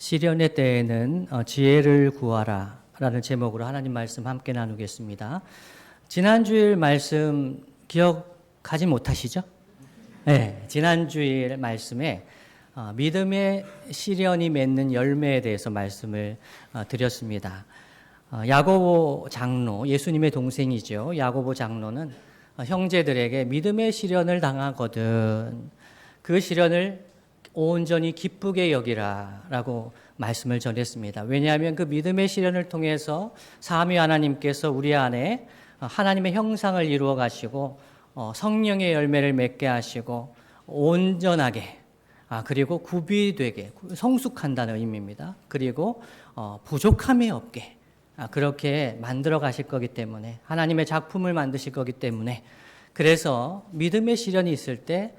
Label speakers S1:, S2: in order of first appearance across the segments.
S1: 시련의 때에는 지혜를 구하라 라는 제목으로 하나님 말씀 함께 나누겠습니다. 지난주일 말씀 기억하지 못하시죠? 네, 지난주일 말씀에 믿음의 시련이 맺는 열매에 대해서 말씀을 드렸습니다. 야고보 장로, 예수님의 동생이죠. 야고보 장로는 형제들에게 믿음의 시련을 당하거든 그 시련을 온전히 기쁘게 여기라 라고 말씀을 전했습니다. 왜냐하면 그 믿음의 시련을 통해서 삼위 하나님께서 우리 안에 하나님의 형상을 이루어 가시고 성령의 열매를 맺게 하시고 온전하게 그리고 구비되게 성숙한다는 의미입니다. 그리고 부족함이 없게 그렇게 만들어 가실 거기 때문에 하나님의 작품을 만드실 거기 때문에 그래서 믿음의 시련이 있을 때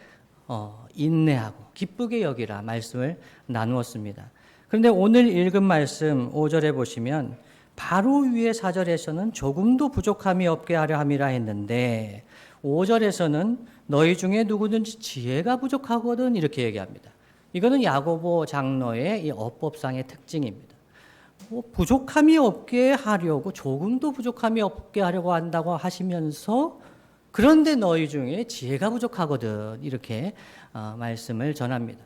S1: 인내하고 기쁘게 여기라 말씀을 나누었습니다. 그런데 오늘 읽은 말씀 5절에 보시면 바로 위에 4절에서는 조금도 부족함이 없게 하려 함이라 했는데 5절에서는 너희 중에 누구든지 지혜가 부족하거든 이렇게 얘기합니다. 이거는 야고보 장로의 이 어법상의 특징입니다. 부족함이 없게 하려고 조금도 부족함이 없게 하려고 한다고 하시면서 그런데 너희 중에 지혜가 부족하거든 이렇게 말씀을 전합니다.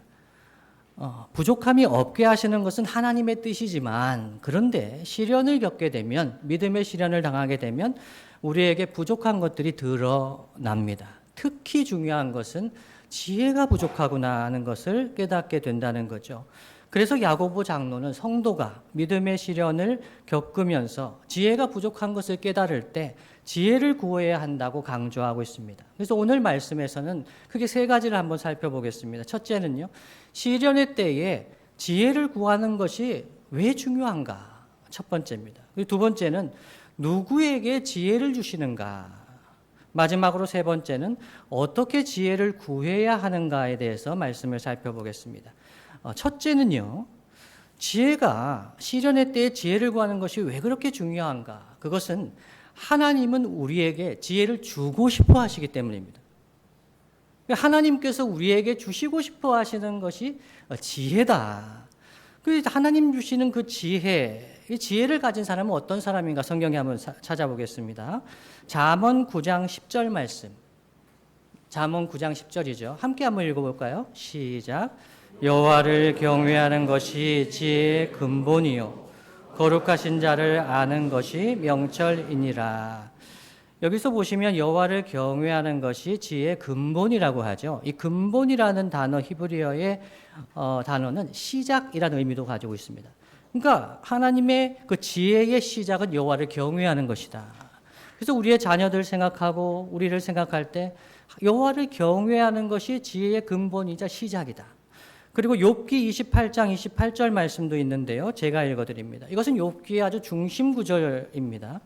S1: 부족함이 없게 하시는 것은 하나님의 뜻이지만 그런데 시련을 겪게 되면 믿음의 시련을 당하게 되면 우리에게 부족한 것들이 드러납니다. 특히 중요한 것은 지혜가 부족하구나 하는 것을 깨닫게 된다는 거죠. 그래서 야고보 장로는 성도가 믿음의 시련을 겪으면서 지혜가 부족한 것을 깨달을 때 지혜를 구해야 한다고 강조하고 있습니다. 그래서 오늘 말씀에서는 크게 세 가지를 한번 살펴보겠습니다. 첫째는요, 시련의 때에 지혜를 구하는 것이 왜 중요한가? 첫 번째입니다. 그리고 두 번째는 누구에게 지혜를 주시는가? 마지막으로 세 번째는 어떻게 지혜를 구해야 하는가에 대해서 말씀을 살펴보겠습니다. 첫째는요, 지혜가 시련의 때에 지혜를 구하는 것이 왜 그렇게 중요한가? 그것은 하나님은 우리에게 지혜를 주고 싶어 하시기 때문입니다. 하나님께서 우리에게 주시고 싶어 하시는 것이 지혜다. 그래서 하나님 주시는 그 지혜, 이 지혜를 가진 사람은 어떤 사람인가 성경에 한번 찾아보겠습니다. 잠언 9장 10절 말씀. 잠언 9장 10절이죠. 함께 한번 읽어볼까요? 시작. 여호와를 경외하는 것이 지혜의 근본이요 거룩하신 자를 아는 것이 명철이니라. 여기서 보시면 여호와를 경외하는 것이 지혜의 근본이라고 하죠. 이 근본이라는 단어 히브리어의 단어는 시작이라는 의미도 가지고 있습니다. 그러니까 하나님의 그 지혜의 시작은 여호와를 경외하는 것이다. 그래서 우리의 자녀들 생각하고 우리를 생각할 때 여호와를 경외하는 것이 지혜의 근본이자 시작이다. 그리고 욥기 28장 28절 말씀도 있는데요. 제가 읽어드립니다. 이것은 욥기의 아주 중심 구절입니다.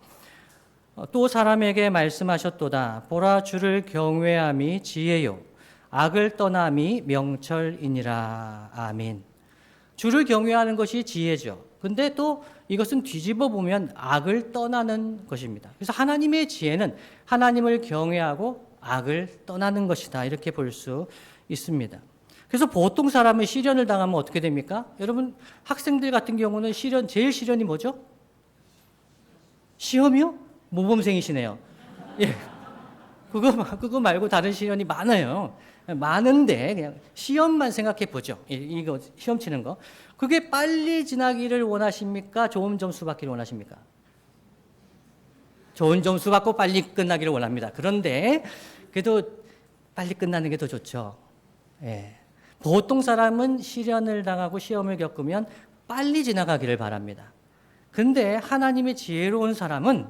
S1: 또 사람에게 말씀하셨도다. 보라 주를 경외함이 지혜요 악을 떠남이 명철이니라. 아멘. 주를 경외하는 것이 지혜죠. 근데 또 이것은 뒤집어 보면 악을 떠나는 것입니다. 그래서 하나님의 지혜는 하나님을 경외하고 악을 떠나는 것이다. 이렇게 볼 수 있습니다. 그래서 보통 사람은 시련을 당하면 어떻게 됩니까? 여러분 학생들 같은 경우는 제일 시련이 뭐죠? 시험이요? 모범생이시네요. 예, 그거 말고 다른 시련이 많아요. 많은데 그냥 시험만 생각해 보죠. 이거 시험 치는 거. 그게 빨리 지나기를 원하십니까? 좋은 점수 받기를 원하십니까? 좋은 점수 받고 빨리 끝나기를 원합니다. 그런데 그래도 빨리 끝나는 게 더 좋죠. 예. 보통 사람은 시련을 당하고 시험을 겪으면 빨리 지나가기를 바랍니다. 근데 하나님의 지혜로운 사람은,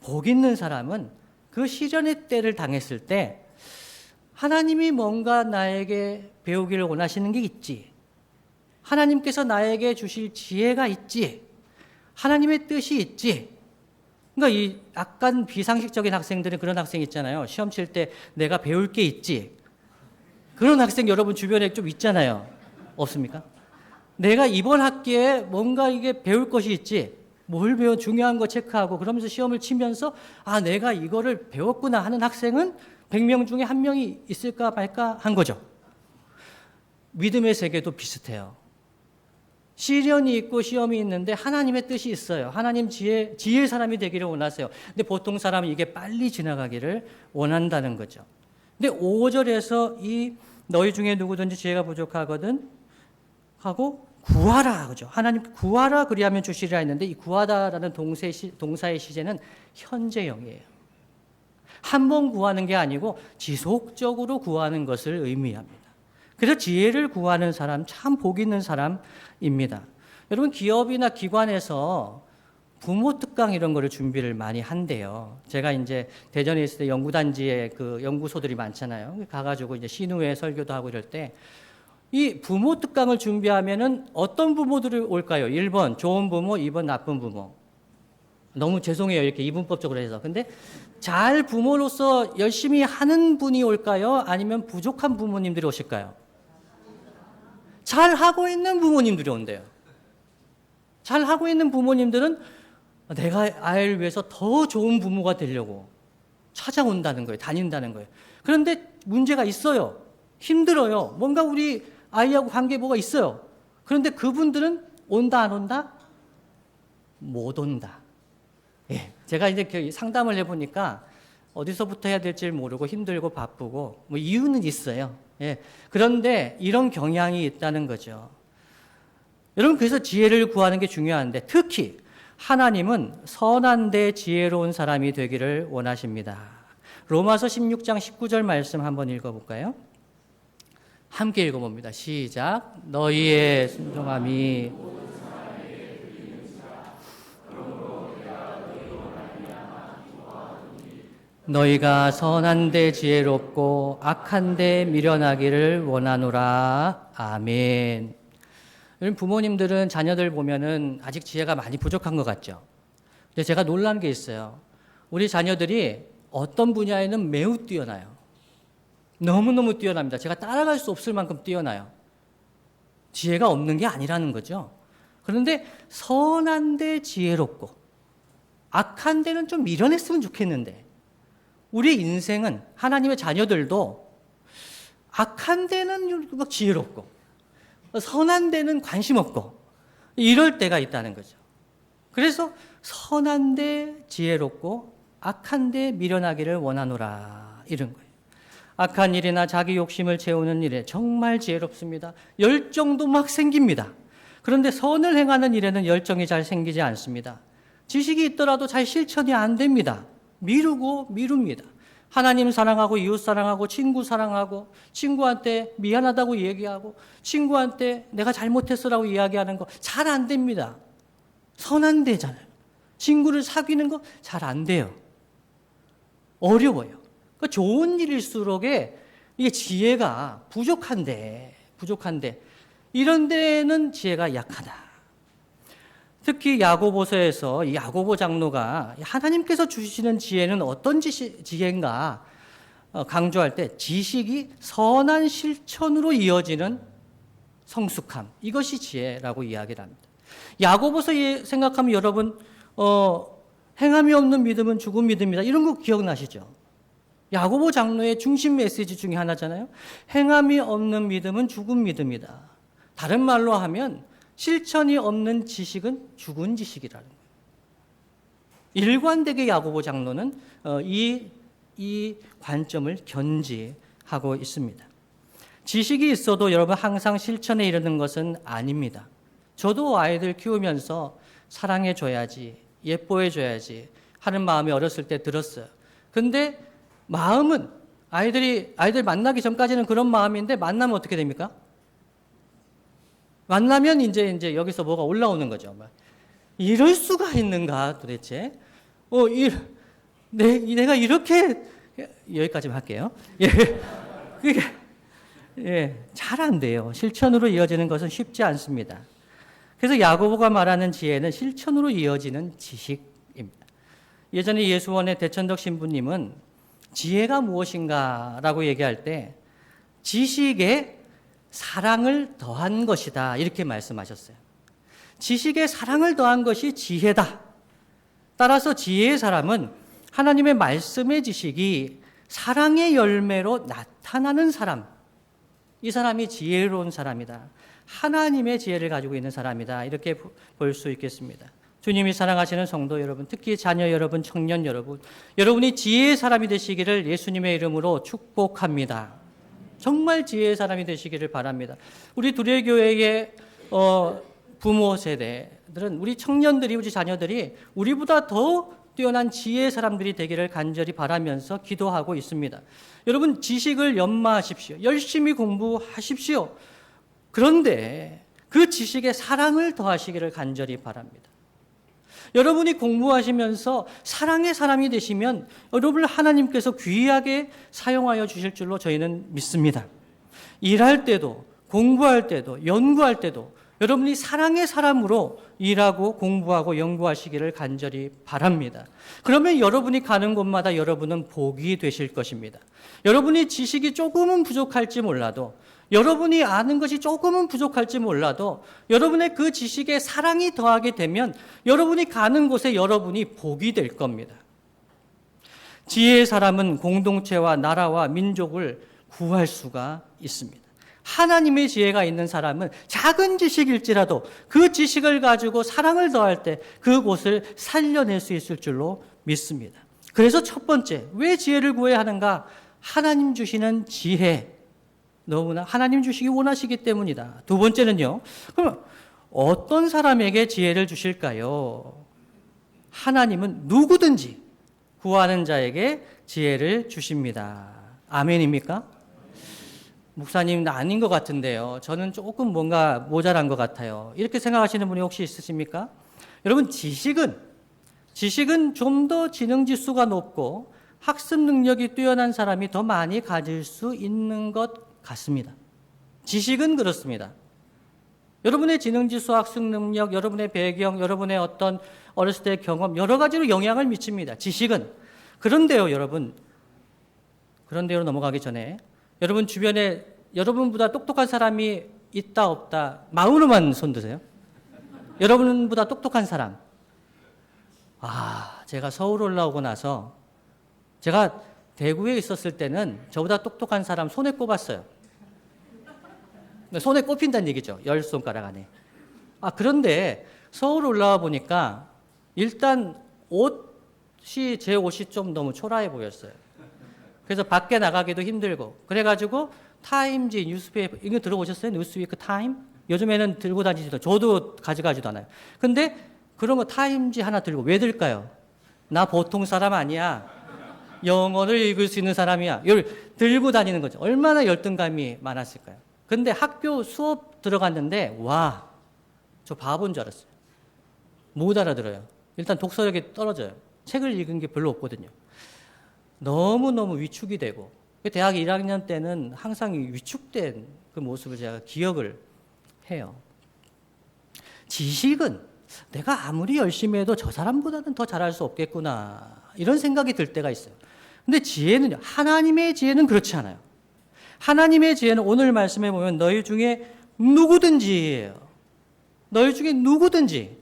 S1: 복 있는 사람은 그 시련의 때를 당했을 때 하나님이 뭔가 나에게 배우기를 원하시는 게 있지. 하나님께서 나에게 주실 지혜가 있지. 하나님의 뜻이 있지. 그러니까 이 약간 비상식적인 학생들은 그런 학생 있잖아요. 시험 칠 때 내가 배울 게 있지. 그런 학생 여러분 주변에 좀 있잖아요. 없습니까? 내가 이번 학기에 뭔가 이게 배울 것이 있지. 뭘 배워 중요한 거 체크하고 그러면서 시험을 치면서 내가 이거를 배웠구나 하는 학생은 100명 중에 한 명이 있을까 말까 한 거죠. 믿음의 세계도 비슷해요. 시련이 있고 시험이 있는데 하나님의 뜻이 있어요. 하나님 지혜의 사람이 되기를 원하세요. 근데 보통 사람은 이게 빨리 지나가기를 원한다는 거죠. 근데 5절에서 이 너희 중에 누구든지 지혜가 부족하거든 하고 구하라 그죠. 하나님 구하라 그리하면 주시리라 했는데 이 구하다라는 동사의 시제는 현재형이에요. 한 번 구하는 게 아니고 지속적으로 구하는 것을 의미합니다. 그래서 지혜를 구하는 사람 참 복 있는 사람입니다. 여러분 기업이나 기관에서 부모 특강 이런 거를 준비를 많이 한대요. 제가 이제 대전에 있을 때 연구단지에 그 연구소들이 많잖아요. 가가지고 이제 신우회 설교도 하고 이럴 때 이 부모 특강을 준비하면은 어떤 부모들이 올까요? 1번 좋은 부모, 2번 나쁜 부모. 너무 죄송해요. 이렇게 이분법적으로 해서. 근데 잘 부모로서 열심히 하는 분이 올까요? 아니면 부족한 부모님들이 오실까요? 잘 하고 있는 부모님들이 온대요. 잘 하고 있는 부모님들은 내가 아이를 위해서 더 좋은 부모가 되려고 찾아온다는 거예요. 다닌다는 거예요. 그런데 문제가 있어요. 힘들어요. 뭔가 우리 아이하고 관계 뭐가 있어요. 그런데 그분들은 온다 안 온다? 못 온다. 예, 제가 이제 상담을 해보니까 어디서부터 해야 될지 모르고 힘들고 바쁘고 뭐 이유는 있어요. 예, 그런데 이런 경향이 있다는 거죠. 여러분 그래서 지혜를 구하는 게 중요한데 특히 하나님은 선한데 지혜로운 사람이 되기를 원하십니다. 로마서 16장 19절 말씀 한번 읽어볼까요? 함께 읽어봅니다. 시작. 너희의 순종함이 너희가 선한데 지혜롭고 악한데 미련하기를 원하노라. 아멘. 여러분 부모님들은 자녀들 보면은 아직 지혜가 많이 부족한 것 같죠. 근데 제가 놀란 게 있어요. 우리 자녀들이 어떤 분야에는 매우 뛰어나요. 너무너무 뛰어납니다. 제가 따라갈 수 없을 만큼 뛰어나요. 지혜가 없는 게 아니라는 거죠. 그런데 선한데 지혜롭고 악한 데는 좀 미련했으면 좋겠는데 우리 인생은 하나님의 자녀들도 악한 데는 막 지혜롭고 선한 데는 관심 없고 이럴 때가 있다는 거죠. 그래서 선한 데 지혜롭고 악한 데 미련하기를 원하노라 이런 거예요. 악한 일이나 자기 욕심을 채우는 일에 정말 지혜롭습니다. 열정도 막 생깁니다. 그런데 선을 행하는 일에는 열정이 잘 생기지 않습니다. 지식이 있더라도 잘 실천이 안 됩니다. 미루고 미룹니다. 하나님 사랑하고 이웃 사랑하고 친구 사랑하고 친구한테 미안하다고 얘기하고 친구한테 내가 잘못했어라고 이야기하는 거 잘 안 됩니다. 선한 데잖아요. 친구를 사귀는 거 잘 안 돼요. 어려워요. 그러니까 좋은 일일수록에 이게 지혜가 부족한데 이런 데는 지혜가 약하다. 특히 야고보서에서 이 야고보 장로가 하나님께서 주시는 지혜는 어떤 지혜인가 강조할 때 지식이 선한 실천으로 이어지는 성숙함, 이것이 지혜라고 이야기를 합니다. 야고보서 생각하면 여러분 행함이 없는 믿음은 죽은 믿음이다 이런 거 기억나시죠? 야고보 장로의 중심 메시지 중에 하나잖아요. 행함이 없는 믿음은 죽은 믿음이다. 다른 말로 하면 실천이 없는 지식은 죽은 지식이라는 거예요. 일관되게 야고보 장로는 이 관점을 견지하고 있습니다. 지식이 있어도 여러분 항상 실천에 이르는 것은 아닙니다. 저도 아이들 키우면서 사랑해줘야지, 예뻐해줘야지 하는 마음이 어렸을 때 들었어요. 근데 마음은 아이들 만나기 전까지는 그런 마음인데 만나면 어떻게 됩니까? 만나면 이제 여기서 뭐가 올라오는 거죠. 이럴 수가 있는가 도대체? 내가 이렇게 여기까지만 할게요. 잘 안 돼요. 실천으로 이어지는 것은 쉽지 않습니다. 그래서 야고보가 말하는 지혜는 실천으로 이어지는 지식입니다. 예전에 예수원의 대천덕 신부님은 지혜가 무엇인가라고 얘기할 때 지식에 사랑을 더한 것이다 이렇게 말씀하셨어요. 지식에 사랑을 더한 것이 지혜다. 따라서 지혜의 사람은 하나님의 말씀의 지식이 사랑의 열매로 나타나는 사람 이 사람이 지혜로운 사람이다. 하나님의 지혜를 가지고 있는 사람이다. 이렇게 볼 수 있겠습니다. 주님이 사랑하시는 성도 여러분, 특히 자녀 여러분, 청년 여러분, 여러분이 지혜의 사람이 되시기를 예수님의 이름으로 축복합니다. 정말 지혜의 사람이 되시기를 바랍니다. 우리 두레교회의 부모 세대들은 우리 청년들이, 우리 자녀들이 우리보다 더 뛰어난 지혜의 사람들이 되기를 간절히 바라면서 기도하고 있습니다. 여러분, 지식을 연마하십시오. 열심히 공부하십시오. 그런데 그 지식에 사랑을 더하시기를 간절히 바랍니다. 여러분이 공부하시면서 사랑의 사람이 되시면 여러분을 하나님께서 귀하게 사용하여 주실 줄로 저희는 믿습니다. 일할 때도, 공부할 때도, 연구할 때도 여러분이 사랑의 사람으로 일하고 공부하고 연구하시기를 간절히 바랍니다. 그러면 여러분이 가는 곳마다 여러분은 복이 되실 것입니다. 여러분이 지식이 조금은 부족할지 몰라도, 여러분이 아는 것이 조금은 부족할지 몰라도 여러분의 그 지식에 사랑이 더하게 되면 여러분이 가는 곳에 여러분이 복이 될 겁니다. 지혜의 사람은 공동체와 나라와 민족을 구할 수가 있습니다. 하나님의 지혜가 있는 사람은 작은 지식일지라도 그 지식을 가지고 사랑을 더할 때 그곳을 살려낼 수 있을 줄로 믿습니다. 그래서 첫 번째, 왜 지혜를 구해야 하는가? 하나님 주시는 지혜, 너무나 하나님 주시기 원하시기 때문이다. 두 번째는요, 그럼 어떤 사람에게 지혜를 주실까요? 하나님은 누구든지 구하는 자에게 지혜를 주십니다. 아멘입니까? 목사님, 아닌 것 같은데요. 저는 조금 뭔가 모자란 것 같아요. 이렇게 생각하시는 분이 혹시 있으십니까? 여러분, 지식은 좀 더 지능 지수가 높고 학습 능력이 뛰어난 사람이 더 많이 가질 수 있는 것 같습니다. 지식은 그렇습니다. 여러분의 지능 지수, 학습 능력, 여러분의 배경, 여러분의 어떤 어렸을 때의 경험, 여러 가지로 영향을 미칩니다. 지식은. 그런데요, 여러분. 그런데요, 넘어가기 전에 여러분 주변에 여러분보다 똑똑한 사람이 있다 없다 마음으로만 손 드세요. 여러분보다 똑똑한 사람. 제가 서울 올라오고 나서 제가 대구에 있었을 때는 저보다 똑똑한 사람 손에 꼽았어요. 손에 꼽힌다는 얘기죠. 10손가락 안에. 그런데 서울 올라와 보니까 일단 제 옷이 좀 너무 초라해 보였어요. 그래서 밖에 나가기도 힘들고, 그래가지고 타임즈 뉴스페이퍼, 이거 들어보셨어요? 뉴스위크 타임? 요즘에는 들고 다니지도, 저도 가져가지도 않아요. 근데 그런 거 타임즈 하나 들고 왜 들까요? 나 보통 사람 아니야. 영어를 읽을 수 있는 사람이야. 이걸 들고 다니는 거죠. 얼마나 열등감이 많았을까요? 근데 학교 수업 들어갔는데, 저 바보인 줄 알았어요. 못 알아들어요. 일단 독서력이 떨어져요. 책을 읽은 게 별로 없거든요. 너무너무 위축이 되고, 대학 1학년 때는 항상 위축된 그 모습을 제가 기억을 해요. 지식은 내가 아무리 열심히 해도 저 사람보다는 더 잘할 수 없겠구나, 이런 생각이 들 때가 있어요. 근데 지혜는요, 하나님의 지혜는 그렇지 않아요. 하나님의 지혜는 오늘 말씀에 보면 너희 중에 누구든지예요. 너희 중에 누구든지.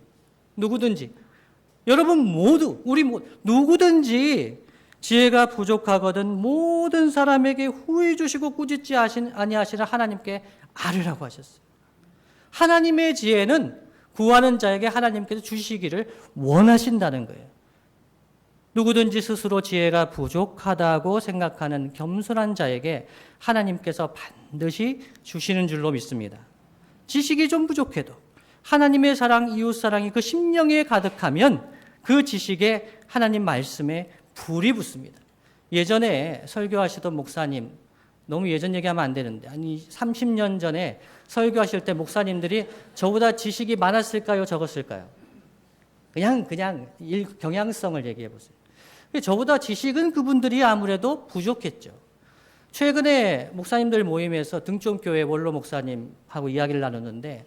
S1: 여러분 모두, 우리 누구든지 지혜가 부족하거든 모든 사람에게 후히 주시고 꾸짖지 아니하시는 하나님께 아뢰라고 하셨어요. 하나님의 지혜는 구하는 자에게 하나님께서 주시기를 원하신다는 거예요. 누구든지 스스로 지혜가 부족하다고 생각하는 겸손한 자에게 하나님께서 반드시 주시는 줄로 믿습니다. 지식이 좀 부족해도 하나님의 사랑, 이웃 사랑이 그 심령에 가득하면 그 지식에 하나님 말씀에 불이 붙습니다. 예전에 설교하시던 목사님, 너무 예전 얘기하면 안 되는데, 30년 전에 설교하실 때 목사님들이 저보다 지식이 많았을까요, 적었을까요? 그냥 경향성을 얘기해 보세요. 저보다 지식은 그분들이 아무래도 부족했죠. 최근에 목사님들 모임에서 등촌교회 원로 목사님하고 이야기를 나눴는데,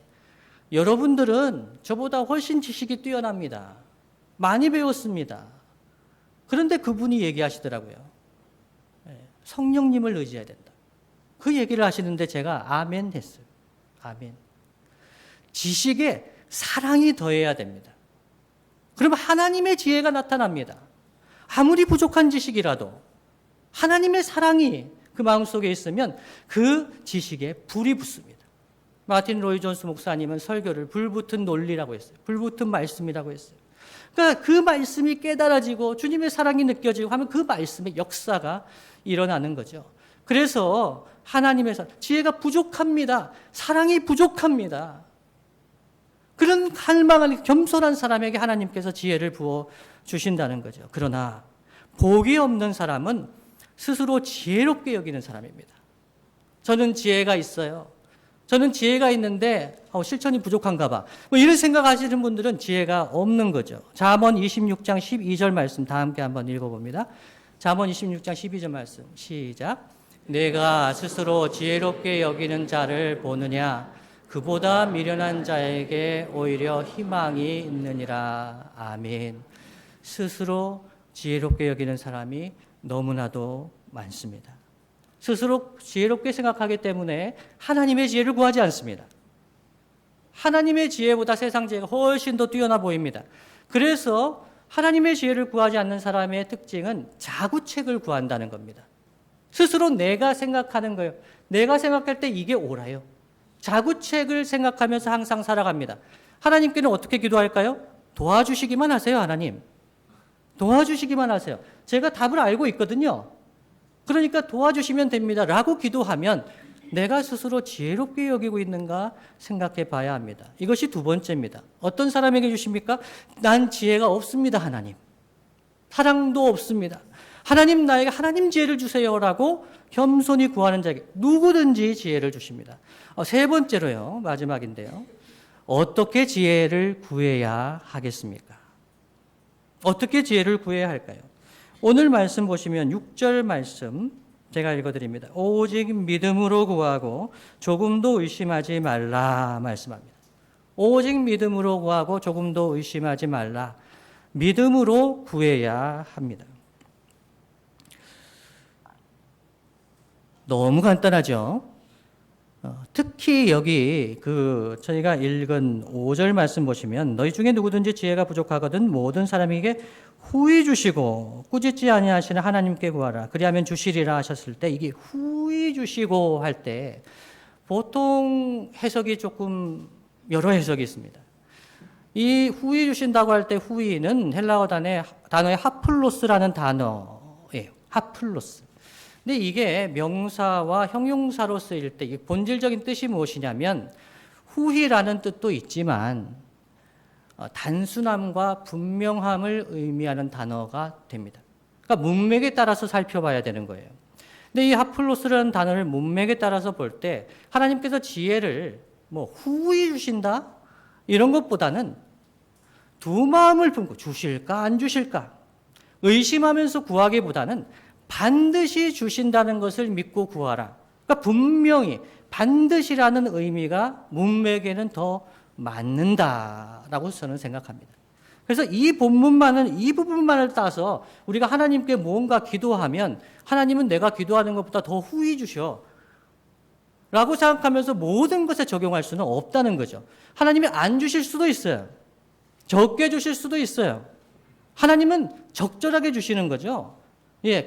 S1: 여러분들은 저보다 훨씬 지식이 뛰어납니다. 많이 배웠습니다. 그런데 그분이 얘기하시더라고요. 성령님을 의지해야 된다. 그 얘기를 하시는데 제가 아멘 했어요. 아멘. 지식에 사랑이 더해야 됩니다. 그러면 하나님의 지혜가 나타납니다. 아무리 부족한 지식이라도 하나님의 사랑이 그 마음속에 있으면 그 지식에 불이 붙습니다. 마틴 로이 존스 목사님은 설교를 불붙은 논리라고 했어요. 불붙은 말씀이라고 했어요. 그러니까 그 말씀이 깨달아지고 주님의 사랑이 느껴지고 하면 그 말씀의 역사가 일어나는 거죠. 그래서 하나님의 지혜가 부족합니다. 사랑이 부족합니다. 그런 갈망한 겸손한 사람에게 하나님께서 지혜를 부어 주신다는 거죠. 그러나 복이 없는 사람은 스스로 지혜롭게 여기는 사람입니다. 저는 지혜가 있어요. 저는 지혜가 있는데 실천이 부족한가 봐. 뭐 이런 생각하시는 분들은 지혜가 없는 거죠. 잠언 26장 12절 말씀 다 함께 한번 읽어봅니다. 잠언 26장 12절 말씀 시작. 내가 스스로 지혜롭게 여기는 자를 보느냐 그보다 미련한 자에게 오히려 희망이 있느니라. 아멘. 스스로 지혜롭게 여기는 사람이 너무나도 많습니다. 스스로 지혜롭게 생각하기 때문에 하나님의 지혜를 구하지 않습니다. 하나님의 지혜보다 세상 지혜가 훨씬 더 뛰어나 보입니다. 그래서 하나님의 지혜를 구하지 않는 사람의 특징은 자구책을 구한다는 겁니다. 스스로 내가 생각하는 거예요. 내가 생각할 때 이게 옳아요. 자구책을 생각하면서 항상 살아갑니다. 하나님께는 어떻게 기도할까요? 도와주시기만 하세요, 하나님. 도와주시기만 하세요. 제가 답을 알고 있거든요. 그러니까 도와주시면 됩니다. 라고 기도하면 내가 스스로 지혜롭게 여기고 있는가 생각해 봐야 합니다. 이것이 두 번째입니다. 어떤 사람에게 주십니까? 난 지혜가 없습니다, 하나님. 사랑도 없습니다. 하나님 나에게 하나님 지혜를 주세요라고 겸손히 구하는 자에게 누구든지 지혜를 주십니다. 세 번째로요, 마지막인데요. 어떻게 지혜를 구해야 하겠습니까? 어떻게 지혜를 구해야 할까요? 오늘 말씀 보시면 6절 말씀 제가 읽어드립니다. 오직 믿음으로 구하고 조금도 의심하지 말라 말씀합니다. 오직 믿음으로 구하고 조금도 의심하지 말라. 믿음으로 구해야 합니다. 너무 간단하죠? 특히 여기 저희가 읽은 5절 말씀 보시면 너희 중에 누구든지 지혜가 부족하거든 모든 사람에게 후히 주시고 꾸짖지 아니하시는 하나님께 구하라 그리하면 주시리라 하셨을 때 이게 후히 주시고 할 때 보통 해석이 조금 여러 해석이 있습니다. 이 후히 주신다고 할 때 후히는 헬라어 단어의 하플로스라는 단어예요. 하플로스. 근데 이게 명사와 형용사로 쓰일 때 본질적인 뜻이 무엇이냐면 후히라는 뜻도 있지만 단순함과 분명함을 의미하는 단어가 됩니다. 그러니까 문맥에 따라서 살펴봐야 되는 거예요. 근데 이 하플로스라는 단어를 문맥에 따라서 볼 때 하나님께서 지혜를 후히 주신다 이런 것보다는 두 마음을 품고 주실까 안 주실까 의심하면서 구하기보다는 반드시 주신다는 것을 믿고 구하라. 그러니까 분명히 반드시라는 의미가 문맥에는 더 맞는다라고 저는 생각합니다. 그래서 이 부분만을 따서 우리가 하나님께 무언가 기도하면 하나님은 내가 기도하는 것보다 더 후히 주셔 라고 생각하면서 모든 것에 적용할 수는 없다는 거죠. 하나님이 안 주실 수도 있어요. 적게 주실 수도 있어요. 하나님은 적절하게 주시는 거죠.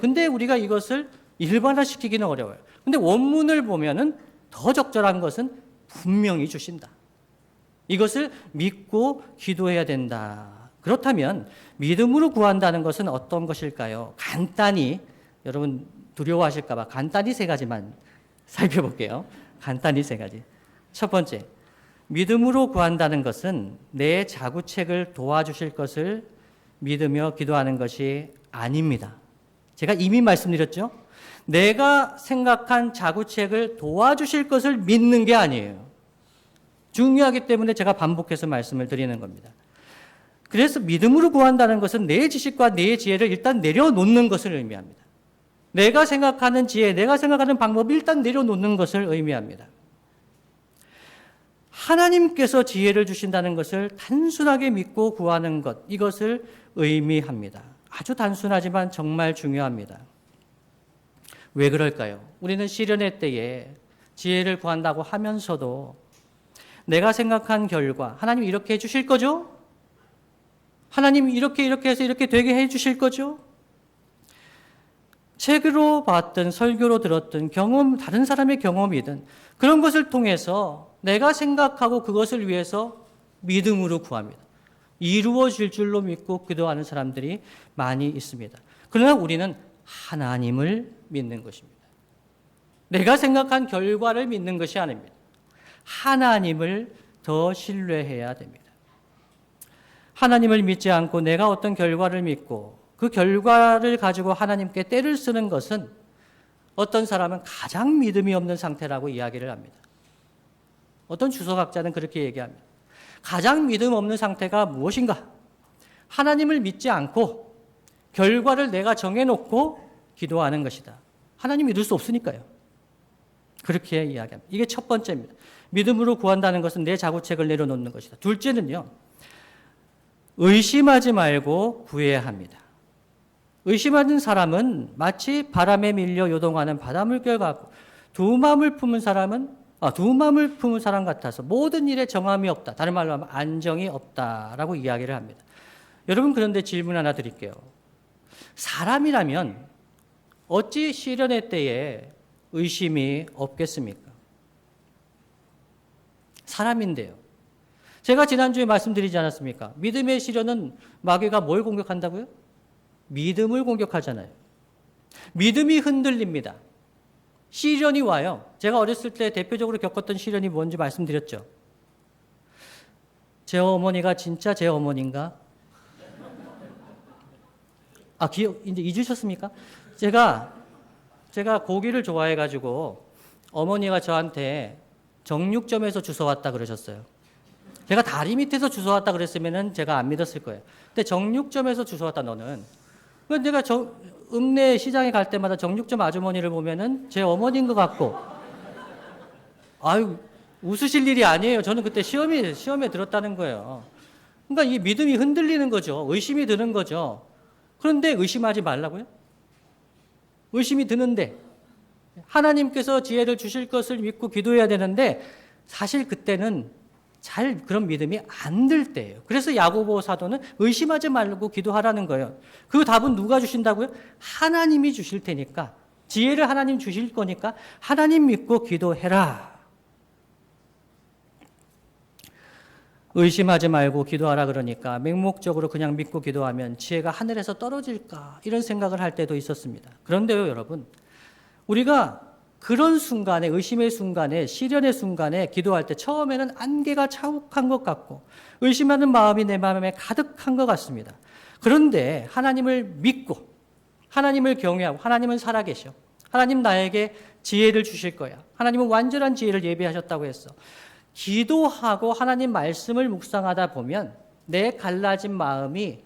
S1: 근데 우리가 이것을 일반화시키기는 어려워요. 근데 원문을 보면은 더 적절한 것은 분명히 주신다. 이것을 믿고 기도해야 된다. 그렇다면 믿음으로 구한다는 것은 어떤 것일까요? 간단히 여러분 두려워하실까 봐 간단히 세 가지만 살펴볼게요. 간단히 세 가지. 첫 번째, 믿음으로 구한다는 것은 내 자구책을 도와주실 것을 믿으며 기도하는 것이 아닙니다. 제가 이미 말씀드렸죠? 내가 생각한 자구책을 도와주실 것을 믿는 게 아니에요. 중요하기 때문에 제가 반복해서 말씀을 드리는 겁니다. 그래서 믿음으로 구한다는 것은 내 지식과 내 지혜를 일단 내려놓는 것을 의미합니다. 내가 생각하는 지혜, 내가 생각하는 방법을 일단 내려놓는 것을 의미합니다. 하나님께서 지혜를 주신다는 것을 단순하게 믿고 구하는 것, 이것을 의미합니다. 아주 단순하지만 정말 중요합니다. 왜 그럴까요? 우리는 시련의 때에 지혜를 구한다고 하면서도 내가 생각한 결과, 하나님 이렇게 해주실 거죠? 하나님 이렇게 해서 이렇게 되게 해주실 거죠? 책으로 봤든 설교로 들었든 경험, 다른 사람의 경험이든 그런 것을 통해서 내가 생각하고 그것을 위해서 믿음으로 구합니다. 이루어질 줄로 믿고 기도하는 사람들이 많이 있습니다. 그러나 우리는 하나님을 믿는 것입니다. 내가 생각한 결과를 믿는 것이 아닙니다. 하나님을 더 신뢰해야 됩니다. 하나님을 믿지 않고 내가 어떤 결과를 믿고 그 결과를 가지고 하나님께 때를 쓰는 것은 어떤 사람은 가장 믿음이 없는 상태라고 이야기를 합니다. 어떤 주석학자는 그렇게 얘기합니다. 가장 믿음 없는 상태가 무엇인가? 하나님을 믿지 않고 결과를 내가 정해놓고 기도하는 것이다. 하나님 믿을 수 없으니까요. 그렇게 이야기합니다. 이게 첫 번째입니다. 믿음으로 구한다는 것은 내 자구책을 내려놓는 것이다. 둘째는요, 의심하지 말고 구해야 합니다. 의심하는 사람은 마치 바람에 밀려 요동하는 바닷물결 같고 두 마음을 품은 사람 같아서 모든 일에 정함이 없다. 다른 말로 하면 안정이 없다라고 이야기를 합니다. 여러분, 그런데 질문 하나 드릴게요. 사람이라면 어찌 시련의 때에 의심이 없겠습니까? 사람인데요. 제가 지난주에 말씀드리지 않았습니까? 믿음의 시련은 마귀가 뭘 공격한다고요? 믿음을 공격하잖아요. 믿음이 흔들립니다. 시련이 와요. 제가 어렸을 때 대표적으로 겪었던 시련이 뭔지 말씀드렸죠. 제 어머니가 진짜 제 어머니인가? 기억 이제 잊으셨습니까? 제가 고기를 좋아해가지고 어머니가 저한테 정육점에서 주워왔다 그러셨어요. 제가 다리 밑에서 주워왔다 그랬으면은 제가 안 믿었을 거예요. 근데 정육점에서 주워왔다 너는. 내가 읍내 시장에 갈 때마다 정육점 아주머니를 보면은 제 어머니인 것 같고, 아유, 웃으실 일이 아니에요. 저는 그때 시험에 들었다는 거예요. 그러니까 이 믿음이 흔들리는 거죠. 의심이 드는 거죠. 그런데 의심하지 말라고요? 의심이 드는데 하나님께서 지혜를 주실 것을 믿고 기도해야 되는데 사실 그때는 잘 그런 믿음이 안 들 때예요. 그래서 야고보 사도는 의심하지 말고 기도하라는 거예요. 그 답은 누가 주신다고요? 하나님이 주실 테니까, 지혜를 하나님 주실 거니까 하나님 믿고 기도해라. 의심하지 말고 기도하라 그러니까 맹목적으로 그냥 믿고 기도하면 지혜가 하늘에서 떨어질까 이런 생각을 할 때도 있었습니다. 그런데요, 여러분, 우리가 그런 순간에, 의심의 순간에, 시련의 순간에 기도할 때 처음에는 안개가 차욱한 것 같고 의심하는 마음이 내 마음에 가득한 것 같습니다. 그런데 하나님을 믿고 하나님을 경외하고 하나님은 살아계셔. 하나님 나에게 지혜를 주실 거야. 하나님은 완전한 지혜를 예비하셨다고 했어. 기도하고 하나님 말씀을 묵상하다 보면 내 갈라진 마음이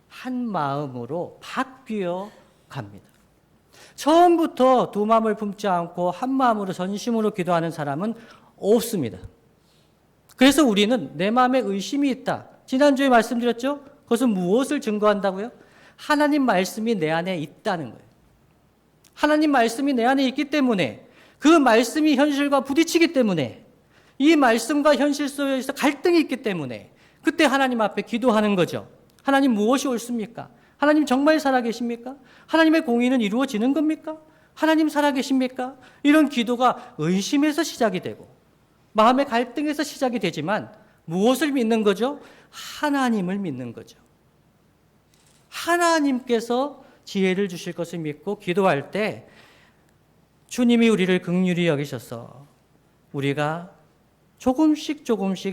S1: 한 마음으로 바뀌어 갑니다. 처음부터 두 마음을 품지 않고 한 마음으로 전심으로 기도하는 사람은 없습니다. 그래서 우리는 내 마음에 의심이 있다. 지난주에 말씀드렸죠? 그것은 무엇을 증거한다고요? 하나님 말씀이 내 안에 있다는 거예요. 하나님 말씀이 내 안에 있기 때문에, 그 말씀이 현실과 부딪히기 때문에, 이 말씀과 현실 속에서 갈등이 있기 때문에 그때 하나님 앞에 기도하는 거죠. 하나님 무엇이 옳습니까? 하나님 정말 살아계십니까? 하나님의 공의는 이루어지는 겁니까? 하나님 살아계십니까? 이런 기도가 의심에서 시작이 되고 마음의 갈등에서 시작이 되지만 무엇을 믿는 거죠? 하나님을 믿는 거죠. 하나님께서 지혜를 주실 것을 믿고 기도할 때 주님이 우리를 긍휼히 여기셔서 우리가 조금씩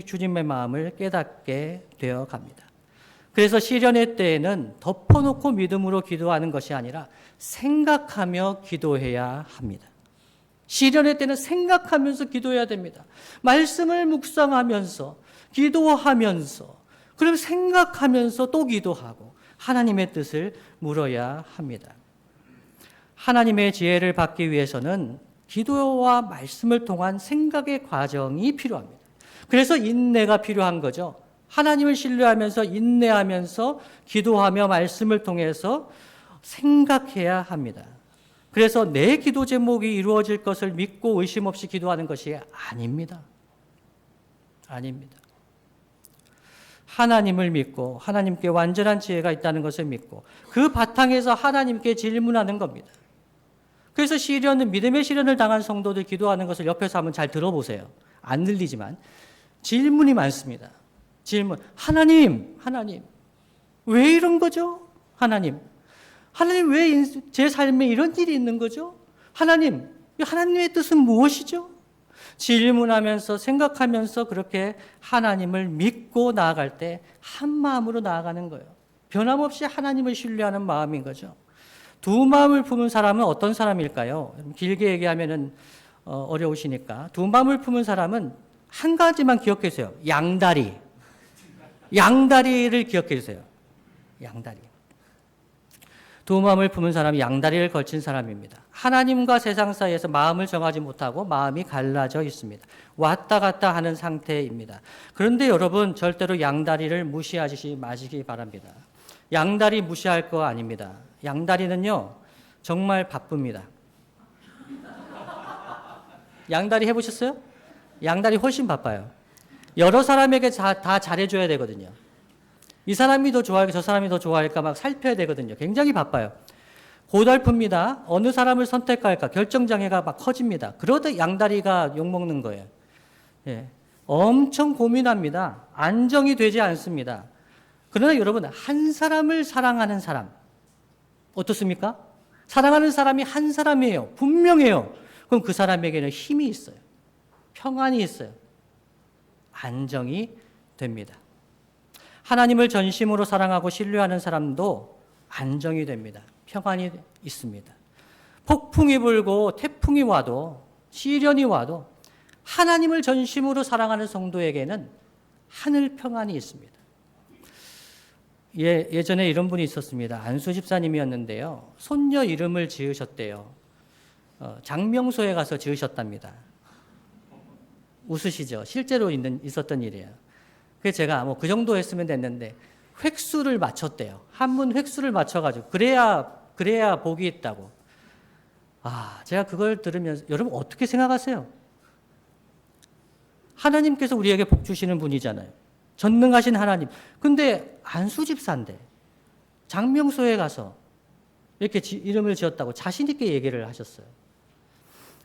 S1: 주님의 마음을 깨닫게 되어 갑니다. 그래서 시련의 때에는 덮어놓고 믿음으로 기도하는 것이 아니라 생각하며 기도해야 합니다. 시련의 때는 생각하면서 기도해야 됩니다. 말씀을 묵상하면서 기도하면서 그럼 생각하면서 또 기도하고 하나님의 뜻을 물어야 합니다. 하나님의 지혜를 받기 위해서는 기도와 말씀을 통한 생각의 과정이 필요합니다. 그래서 인내가 필요한 거죠. 하나님을 신뢰하면서 인내하면서 기도하며 말씀을 통해서 생각해야 합니다. 그래서 내 기도 제목이 이루어질 것을 믿고 의심 없이 기도하는 것이 아닙니다. 아닙니다. 하나님을 믿고 하나님께 완전한 지혜가 있다는 것을 믿고 그 바탕에서 하나님께 질문하는 겁니다. 그래서 믿음의 시련을 당한 성도들 기도하는 것을 옆에서 한번 잘 들어보세요. 안 들리지만 질문이 많습니다. 질문. 하나님, 왜 이런 거죠? 하나님 왜 제 삶에 이런 일이 있는 거죠? 하나님의 뜻은 무엇이죠? 질문하면서 생각하면서 그렇게 하나님을 믿고 나아갈 때 한 마음으로 나아가는 거예요. 변함없이 하나님을 신뢰하는 마음인 거죠. 두 마음을 품은 사람은 어떤 사람일까요? 길게 얘기하면은 어려우시니까 두 마음을 품은 사람은 한 가지만 기억해 주세요. 양다리를 기억해 주세요. 양다리. 두 마음을 품은 사람이 양다리를 걸친 사람입니다. 하나님과 세상 사이에서 마음을 정하지 못하고 마음이 갈라져 있습니다. 왔다 갔다 하는 상태입니다. 그런데 여러분 절대로 양다리를 무시하지 마시기 바랍니다. 양다리 무시할 거 아닙니다. 양다리는요 정말 바쁩니다. 양다리 해보셨어요? 양다리 훨씬 바빠요. 여러 사람에게 다 잘해줘야 되거든요. 이 사람이 더 좋아할까 저 사람이 더 좋아할까 막 살펴야 되거든요. 굉장히 바빠요. 고달픕니다. 어느 사람을 선택할까 결정장애가 막 커집니다. 그러다 양다리가 욕먹는 거예요. 예. 엄청 고민합니다. 안정이 되지 않습니다. 그러나 여러분 한 사람을 사랑하는 사람 어떻습니까? 사랑하는 사람이 한 사람이에요. 분명해요. 그럼 그 사람에게는 힘이 있어요. 평안이 있어요. 안정이 됩니다. 하나님을 전심으로 사랑하고 신뢰하는 사람도 안정이 됩니다. 평안이 있습니다. 폭풍이 불고 태풍이 와도 시련이 와도 하나님을 전심으로 사랑하는 성도에게는 하늘 평안이 있습니다. 예전에 이런 분이 있었습니다. 안수 집사님이었는데요. 손녀 이름을 지으셨대요. 장명소에 가서 지으셨답니다. 웃으시죠? 실제로 있었던 일이에요. 그래서 제가 그 정도 했으면 됐는데 획수를 맞췄대요. 한문 획수를 맞춰가지고 그래야 복이 있다고. 제가 그걸 들으면서 여러분 어떻게 생각하세요? 하나님께서 우리에게 복 주시는 분이잖아요. 전능하신 하나님. 근데 안수 집사인데 장명소에 가서 이렇게 이름을 지었다고 자신 있게 얘기를 하셨어요.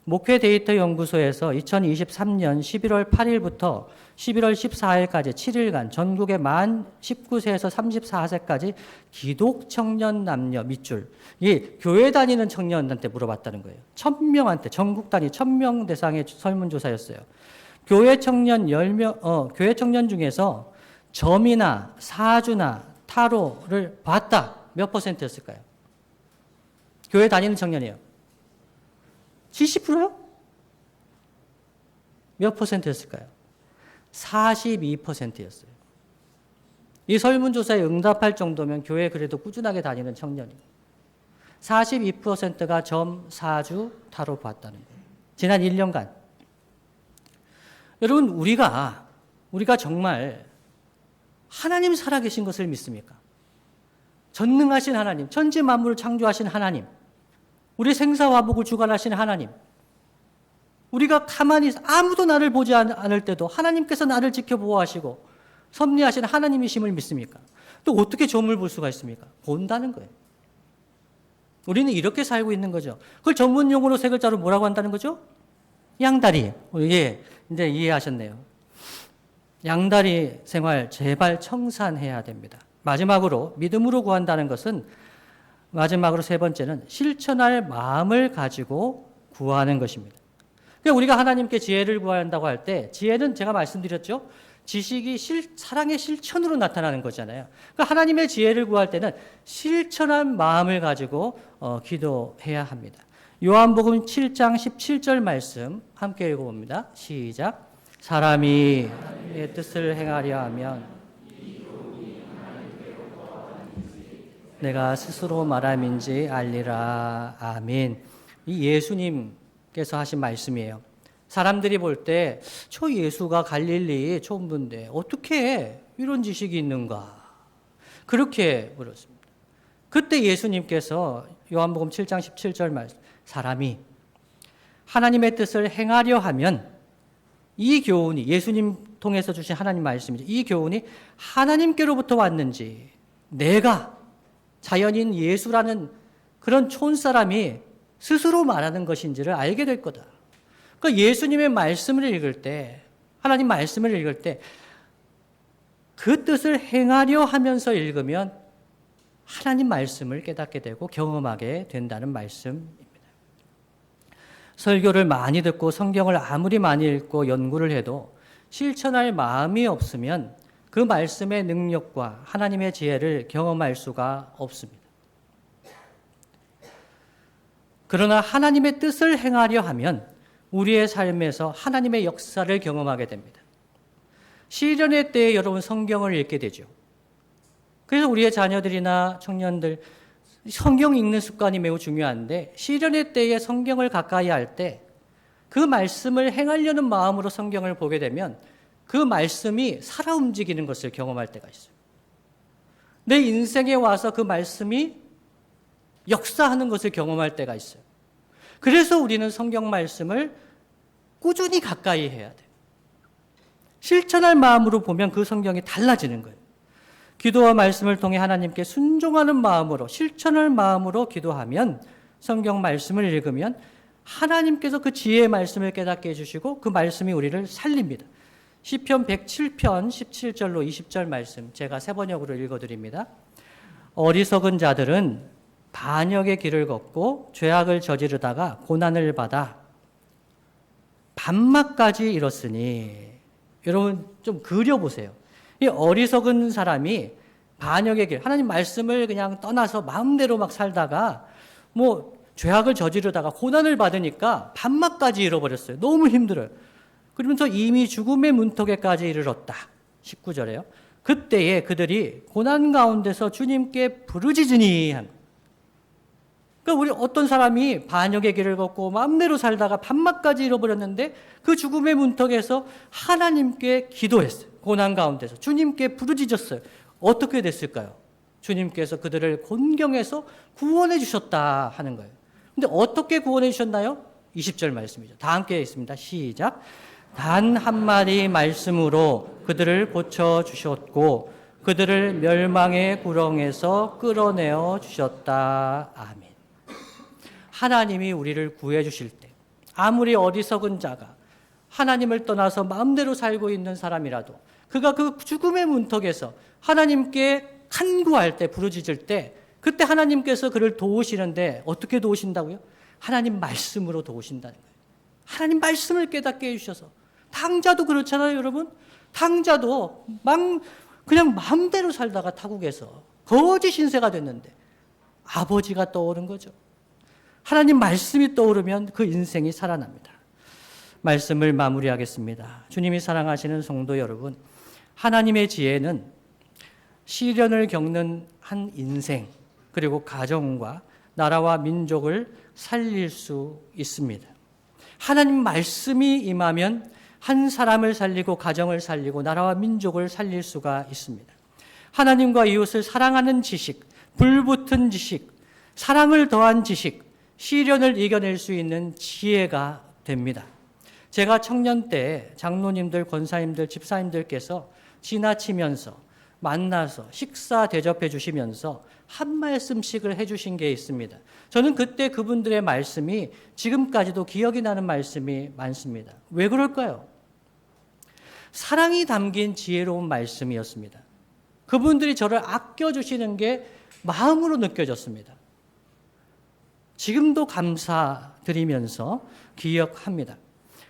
S1: 목회 데이터 연구소에서 2023년 11월 8일부터 11월 14일까지 7일간 전국의 만 19세에서 34세까지 기독 청년 남녀 밑줄, 이게 교회 다니는 청년한테 물어봤다는 거예요. 1000명한테, 전국 단위 1000명 대상의 설문조사였어요. 교회 청년 중에서 점이나 사주나 타로를 봤다. 몇 %였을까요? 교회 다니는 청년이에요. 70%요? 몇 %였을까요? 42%였어요. 이 설문조사에 응답할 정도면 교회에 그래도 꾸준하게 다니는 청년이에요. 42%가 점, 사주, 타로 봤다는 거예요. 지난 1년간. 여러분, 우리가 정말 하나님 살아계신 것을 믿습니까? 전능하신 하나님, 천지 만물을 창조하신 하나님, 우리 생사화복을 주관하신 하나님, 우리가 가만히 아무도 나를 보지 않을 때도 하나님께서 나를 지켜보호하시고 섭리하신 하나님이심을 믿습니까? 또 어떻게 점을 볼 수가 있습니까? 본다는 거예요. 우리는 이렇게 살고 있는 거죠. 그걸 전문 용어로 세 글자로 뭐라고 한다는 거죠? 양다리. 예, 이제 이해하셨네요. 양다리 생활 제발 청산해야 됩니다. 마지막으로 믿음으로 구한다는 것은 마지막으로 세 번째는 실천할 마음을 가지고 구하는 것입니다. 그러니까 우리가 하나님께 지혜를 구한다고 할 때 지혜는 제가 말씀드렸죠. 지식이 사랑의 실천으로 나타나는 거잖아요. 그러니까 하나님의 지혜를 구할 때는 실천한 마음을 가지고 기도해야 합니다. 요한복음 7장 17절 말씀 함께 읽어봅니다. 시작. 사람이 내 뜻을 행하려 하면 내가 스스로 말함인지 알리라. 아멘. 이 예수님께서 하신 말씀이에요. 사람들이 볼 때 저 예수가 갈릴리 촌분데 어떻게 이런 지식이 있는가? 그렇게 물었습니다. 그때 예수님께서 요한복음 7장 17절 말씀, 사람이 하나님의 뜻을 행하려 하면 이 교훈이, 예수님 통해서 주신 하나님 말씀이죠. 이 교훈이 하나님께로부터 왔는지 내가 자연인 예수라는 그런 촌사람이 스스로 말하는 것인지를 알게 될 거다. 그러니까 예수님의 말씀을 읽을 때, 하나님 말씀을 읽을 때 그 뜻을 행하려 하면서 읽으면 하나님 말씀을 깨닫게 되고 경험하게 된다는 말씀입니다. 설교를 많이 듣고 성경을 아무리 많이 읽고 연구를 해도 실천할 마음이 없으면 그 말씀의 능력과 하나님의 지혜를 경험할 수가 없습니다. 그러나 하나님의 뜻을 행하려 하면 우리의 삶에서 하나님의 역사를 경험하게 됩니다. 시련의 때에 여러분 성경을 읽게 되죠. 그래서 우리의 자녀들이나 청년들 성경 읽는 습관이 매우 중요한데 시련의 때에 성경을 가까이 할 때 그 말씀을 행하려는 마음으로 성경을 보게 되면 그 말씀이 살아 움직이는 것을 경험할 때가 있어요. 내 인생에 와서 그 말씀이 역사하는 것을 경험할 때가 있어요. 그래서 우리는 성경 말씀을 꾸준히 가까이 해야 돼요. 실천할 마음으로 보면 그 성경이 달라지는 거예요. 기도와 말씀을 통해 하나님께 순종하는 마음으로 실천할 마음으로 기도하면 성경 말씀을 읽으면 하나님께서 그 지혜의 말씀을 깨닫게 해주시고 그 말씀이 우리를 살립니다. 시편 107편 17절로 20절 말씀 제가 세 번역으로 읽어드립니다. 어리석은 자들은 반역의 길을 걷고 죄악을 저지르다가 고난을 받아 밤낮까지 이뤘으니 여러분 좀 그려보세요. 이 어리석은 사람이 반역의 길, 하나님 말씀을 그냥 떠나서 마음대로 막 살다가 죄악을 저지르다가 고난을 받으니까 밤낮까지 잃어버렸어요. 너무 힘들어요. 그러면서 이미 죽음의 문턱에까지 이르렀다. 19절에요. 그때에 그들이 고난 가운데서 주님께 부르짖으니 한. 그러니까 우리 어떤 사람이 반역의 길을 걷고 마음대로 살다가 밤낮까지 잃어버렸는데 그 죽음의 문턱에서 하나님께 기도했어요. 고난 가운데서 주님께 부르짖었어요. 어떻게 됐을까요? 주님께서 그들을 곤경에서 구원해 주셨다 하는 거예요. 근데 어떻게 구원해 주셨나요? 20절 말씀이죠. 다 함께 있습니다. 시작. 단 한마디 말씀으로 그들을 고쳐주셨고 그들을 멸망의 구렁에서 끌어내어 주셨다. 아멘. 하나님이 우리를 구해 주실 때 아무리 어리석은 자가 하나님을 떠나서 마음대로 살고 있는 사람이라도 그가 그 죽음의 문턱에서 하나님께 간구할 때 부르짖을 때 그때 하나님께서 그를 도우시는데 어떻게 도우신다고요? 하나님 말씀으로 도우신다는 거예요. 하나님 말씀을 깨닫게 해주셔서 탕자도 그렇잖아요, 여러분. 탕자도 그냥 마음대로 살다가 타국에서 거지 신세가 됐는데 아버지가 떠오른 거죠. 하나님 말씀이 떠오르면 그 인생이 살아납니다. 말씀을 마무리하겠습니다. 주님이 사랑하시는 성도 여러분, 하나님의 지혜는 시련을 겪는 한 인생 그리고 가정과 나라와 민족을 살릴 수 있습니다. 하나님 말씀이 임하면 한 사람을 살리고 가정을 살리고 나라와 민족을 살릴 수가 있습니다. 하나님과 이웃을 사랑하는 지식, 불붙은 지식, 사랑을 더한 지식, 시련을 이겨낼 수 있는 지혜가 됩니다. 제가 청년 때 장로님들, 권사님들, 집사님들께서 지나치면서 만나서 식사 대접해 주시면서 한 말씀씩을 해주신 게 있습니다. 저는 그때 그분들의 말씀이 지금까지도 기억이 나는 말씀이 많습니다. 왜 그럴까요? 사랑이 담긴 지혜로운 말씀이었습니다. 그분들이 저를 아껴주시는 게 마음으로 느껴졌습니다. 지금도 감사드리면서 기억합니다.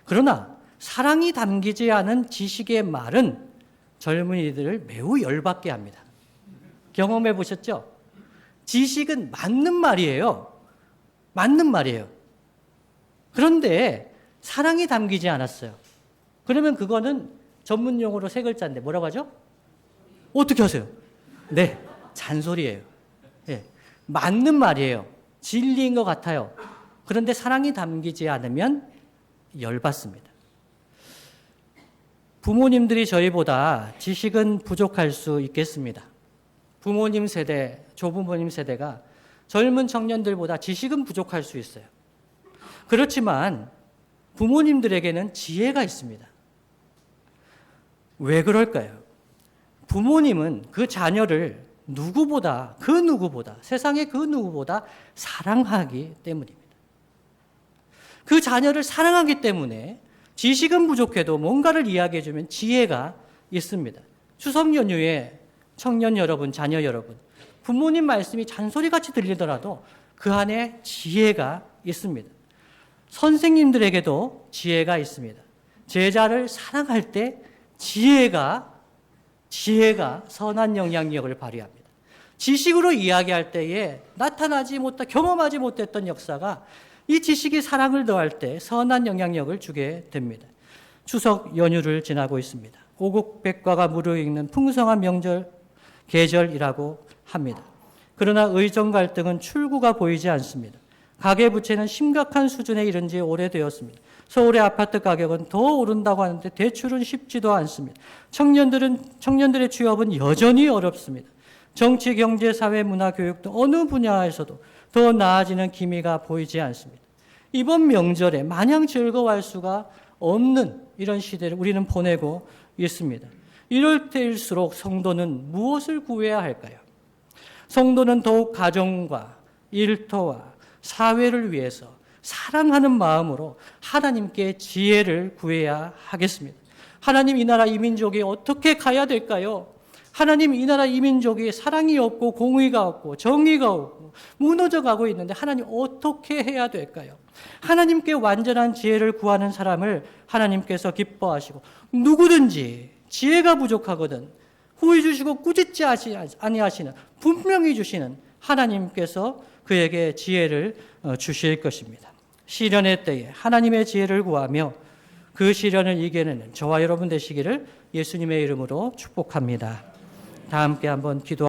S1: 그러나 사랑이 담기지 않은 지식의 말은 젊은이들을 매우 열받게 합니다. 경험해 보셨죠? 지식은 맞는 말이에요. 맞는 말이에요. 그런데 사랑이 담기지 않았어요. 그러면 그거는 전문 용어로 세 글자인데 뭐라고 하죠? 어떻게 하세요? 네, 잔소리예요. 네, 맞는 말이에요. 진리인 것 같아요. 그런데 사랑이 담기지 않으면 열받습니다. 부모님들이 저희보다 지식은 부족할 수 있겠습니다. 부모님 세대, 조부모님 세대가 젊은 청년들보다 지식은 부족할 수 있어요. 그렇지만 부모님들에게는 지혜가 있습니다. 왜 그럴까요? 부모님은 그 자녀를 그 누구보다, 세상의 그 누구보다 사랑하기 때문입니다. 그 자녀를 사랑하기 때문에 지식은 부족해도 뭔가를 이야기해주면 지혜가 있습니다. 추석 연휴에 청년 여러분, 자녀 여러분, 부모님 말씀이 잔소리같이 들리더라도 그 안에 지혜가 있습니다. 선생님들에게도 지혜가 있습니다. 제자를 사랑할 때 지혜가 선한 영향력을 발휘합니다. 지식으로 이야기할 때에 경험하지 못했던 역사가 이 지식이 사랑을 더할 때 선한 영향력을 주게 됩니다. 추석 연휴를 지나고 있습니다. 오곡백과가 무르익는 풍성한 계절이라고 합니다. 그러나 의정 갈등은 출구가 보이지 않습니다. 가계부채는 심각한 수준에 이른 지 오래되었습니다. 서울의 아파트 가격은 더 오른다고 하는데 대출은 쉽지도 않습니다. 청년들의 취업은 여전히 어렵습니다. 정치, 경제, 사회, 문화, 교육 등 어느 분야에서도 더 나아지는 기미가 보이지 않습니다. 이번 명절에 마냥 즐거워할 수가 없는 이런 시대를 우리는 보내고 있습니다. 이럴 때일수록 성도는 무엇을 구해야 할까요? 성도는 더욱 가정과 일터와 사회를 위해서 사랑하는 마음으로 하나님께 지혜를 구해야 하겠습니다. 하나님, 이 나라 이 민족이 어떻게 가야 될까요? 하나님, 이 나라 이 민족이 사랑이 없고 공의가 없고 정의가 없고 무너져 가고 있는데 하나님 어떻게 해야 될까요? 하나님께 완전한 지혜를 구하는 사람을 하나님께서 기뻐하시고, 누구든지 지혜가 부족하거든 후히 주시고 꾸짖지 아니하시는, 분명히 주시는 하나님께서 그에게 지혜를 주실 것입니다. 시련의 때에 하나님의 지혜를 구하며 그 시련을 이겨내는 저와 여러분 되시기를 예수님의 이름으로 축복합니다. 다 함께 한번 기도